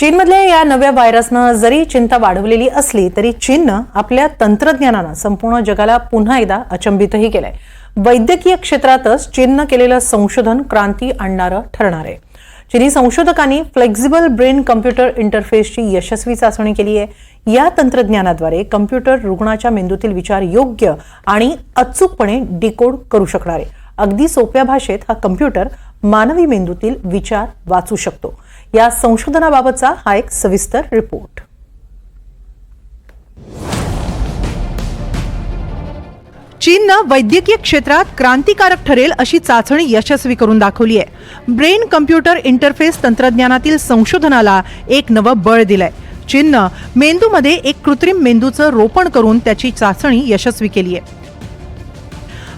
चीनमधल्या या नव्या व्हायरसनं जरी चिंता वाढवलेली असली तरी चीननं आपल्या तंत्रज्ञानानं संपूर्ण जगाला पुन्हा एकदा अचंबितही केलंय. वैद्यकीय क्षेत्रातच चीननं केलेलं संशोधन क्रांती आणणारं ठरणार आहे. चीनी संशोधकांनी फ्लेक्झिबल ब्रेन कम्प्युटर इंटरफेसची यशस्वी चाचणी केली आहे. या तंत्रज्ञानाद्वारे कम्प्युटर रुग्णाच्या मेंदूतील विचार योग्य आणि अचूकपणे डिकोड करू शकणार आहे. अगदी सोप्या भाषेत हा कम्प्युटर मानवी मेंदूतील विचार वाचू शकतो. या संशोधनाबाबतचा हा एक सविस्तर रिपोर्ट. चीननं वैद्यकीय क्षेत्रात क्रांतिकारक ठरेल अशी चाचणी यशस्वी करून दाखवली आहे. ब्रेन कम्प्युटर इंटरफेस तंत्रज्ञानातील संशोधनाला एक नवं बळ दिलंय. चीननं मेंदूमध्ये एक कृत्रिम मेंदूचं रोपण करून त्याची चाचणी यशस्वी केली आहे.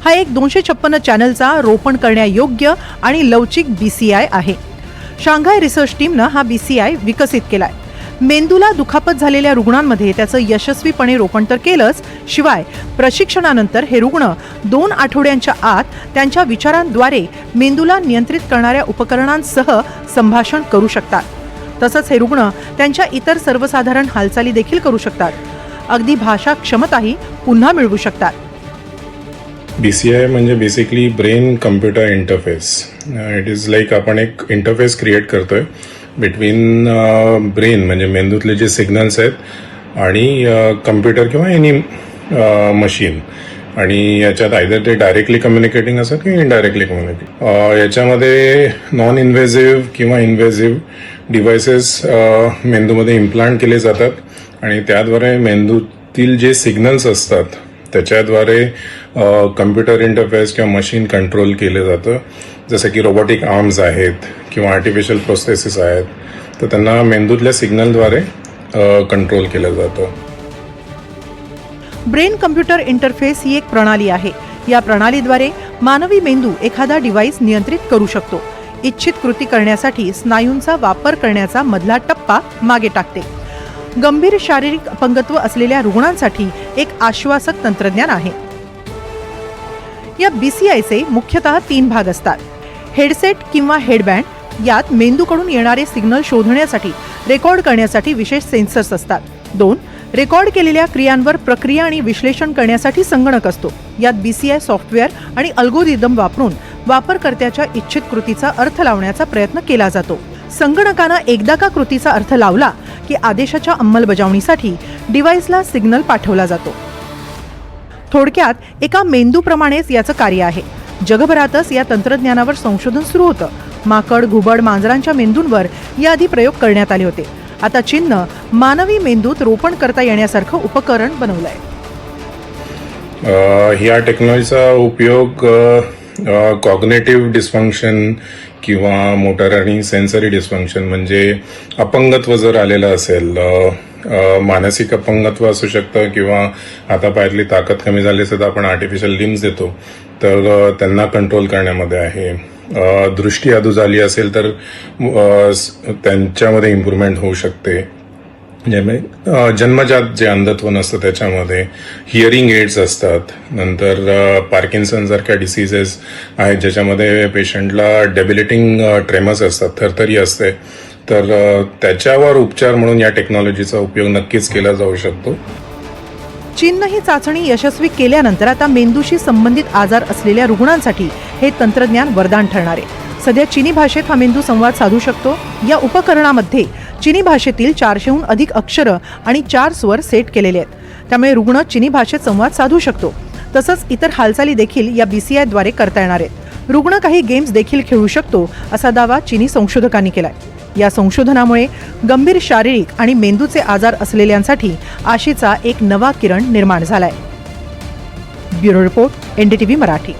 हा एक 256 चॅनलचा रोपण करण्यायोग्य आणि लवचिक BCI आहे. शांघाय रिसर्च टीमनं हा BCI विकसित केलाय. मेंदूला दुखापत झालेल्या रुग्णांमध्ये त्याचं यशस्वीपणे रोपण तर केलंच, शिवाय प्रशिक्षणानंतर हे रुग्ण 2 आठवड्यांच्या आत त्यांच्या विचारांद्वारे मेंदूला नियंत्रित करणाऱ्या उपकरणांसह संभाषण करू शकतात. तसंच हे रुग्ण त्यांच्या इतर सर्वसाधारण हालचाली देखील करू शकतात. अगदी भाषा क्षमताही पुन्हा मिळवू शकतात. BCI म्हणजे basically brain computer interface. It is like आपण एक इंटरफेस क्रिएट करतोय बिटवीन ब्रेन म्हणजे मेंदूतले जे सिग्नल्स आहेत आणि कम्प्युटर किंवा एनी मशीन. आणि याच्यात आयदर ते डायरेक्टली कम्युनिकेटिंग असतात किंवा इनडायरेक्टली कम्युनिकेट. याच्यामध्ये नॉन इन्व्हेझिव्ह किंवा इन्व्हेझिव्ह डिव्हायसेस मेंदूमध्ये इम्प्लांट केले जातात आणि त्याद्वारे मेंदूतील जे सिग्नल्स असतात त्याच्याद्वारे कम्प्युटर इंटरफेस किंवा मशीन कंट्रोल केलं जातं. जसं की रोबोटिक आर्म्स आहेत किंवा आर्टिफिशियल प्रोसेसेस आहेत, तर त्यांना मेंदूतल्या सिग्नलद्वारे कंट्रोल केलं जातं. ब्रेन कम्प्युटर इंटरफेस ही एक प्रणाली आहे. या प्रणालीद्वारे मानवी मेंदू एखादा डिव्हाइस नियंत्रित करू शकतो. इच्छित कृती करण्यासाठी स्नायूंचा वापर करण्याचा मधला टप्पा मागे टाकते. गंभीर शारीरिक अपंगत्व असलेल्या रुग्णांसाठी एक आश्वासक तंत्रज्ञान आहे. या BCIचे मुख्यतः 3 भाग असतात. हेडसेट किंवा हेडबँड. यात मेंदूकडून येणारे सिग्नल शोधण्यासाठी, रेकॉर्ड करण्यासाठी विशेष सेन्सर्स असतात. 2. रेकॉर्ड केलेल्या क्रियांवर प्रक्रिया आणि विश्लेषण करण्यासाठी संगणक असतो. यात BCI सॉफ्टवेअर आणि अल्गोरिदम वापरून वापरकर्त्याच्या इच्छित कृतीचा अर्थ लावण्याचा प्रयत्न केला जातो. संगणकानं एकदा का कृतीचा अर्थ लावला की आदेशाच्या अंमलबजावणीसाठी डिव्हाइसला सिग्नल पाठवला जातो. थोडक्यात एका मेंदूप्रमाणेच याचं कार्य आहे. जगभरातच या तंत्रज्ञानावर संशोधन सुरू होतं. माकड, घुबड, मांजरांच्या मेंदूंवर याआधी प्रयोग करण्यात आले होते. आता चीननं मानवी मेंदूत रोपण करता येण्यासारखं उपकरण बनवलंय. ह्या टेक्नॉलॉजीचा उपयोग कॉग्नेटिव्ह डिस्फंक्शन किंवा मोटर आणि सेन्सरी डिस्फंक्शन म्हणजे अपंगत्व जर आलेलं असेल, मानसिक अपंगत्व असू शकतं किंवा हातापायातली ताकद कमी झाली असेल तर आपण आर्टिफिशियल लिम्स देतो, तर त्यांना कंट्रोल करण्यामध्ये आहे. दृष्टी अधू झाली असेल तर त्यांच्यामध्ये इम्प्रूव्हमेंट होऊ शकते. जन्मजात जे अंधत्व नसतं त्याच्यामध्ये हिअरिंग एड्स असतात. नंतर पार्किन्सन सारख्या डिसीजेस आहेत ज्याच्यामध्ये पेशंटला डेबिलिटिंग ट्रेमर्स असतात, थरथरी असते, तर त्याच्यावर उपचार म्हणून या टेक्नॉलॉजीचा उपयोग नक्कीच केला जाऊ शकतो. चीननं ही चाचणी यशस्वी केल्यानंतर आता मेंदूशी संबंधित आजार असलेल्या रुग्णांसाठी हे तंत्रज्ञान वरदान ठरणार आहे. सध्या चीनी भाषेत हा मेंदू संवाद साधू शकतो. या उपकरणामध्ये चीनी भाषेतील 400हून अधिक अक्षरं आणि 4 स्वर सेट केलेले आहेत. त्यामुळे रुग्ण चीनी भाषेत संवाद साधू शकतो. तसंच इतर हालचाली देखील या BCIद्वारे करता येणार आहेत. रुग्ण काही गेम्स देखील खेळू शकतो असा दावा चीनी संशोधकांनी केलाय. या संशोधनामुळे गंभीर शारीरिक आणि मेंदूचे आजार असलेल्यांसाठी आशेचा एक नवा किरण निर्माण झालाय. Bureau report, NDTV Marathi.